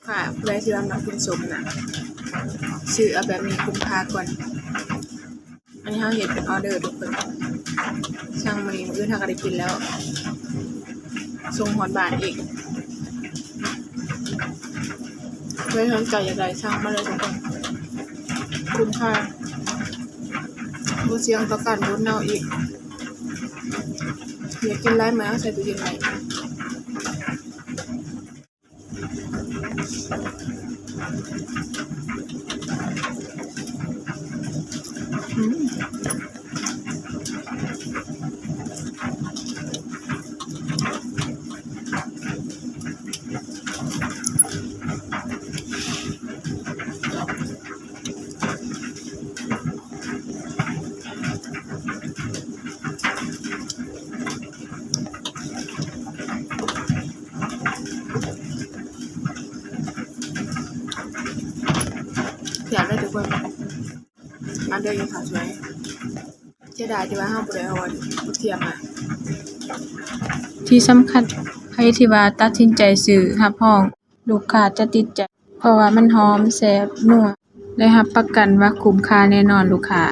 ค้าผู้ใดที่ว่ามักกินส้มน่ะซื้อเอาแบบมีคุ้มค่าก่อนอันนี้เฮาเฮ็ดเป็นออเดอร์ทุกคนสั่งมื้อนี้มื้ออื่นเฮาก็ได้กินแล้วส่งฮอดบ้านอีกเพื่อสนใจอยากได้สั่งมาเลยทุกคนคุ้มค่าบ่เสี่ยงต่อการโดนเน่าอีกอยากกินหลายมื้อเอาใส่ตู้เย็นไว้อยากได้ทุกคนมาเด้อกินข้าวสวยเสียดายที่ว่าเฮาบ่ได้เอากระเทียมมาที่สำคัญใครที่ว่าตัดสินใจซื้อรับรองลูกค้าจะติดใจเพราะว่ามันหอมแซ่บนัวและรับประกันว่าคุ้มค่าแน่นอนลูกค้า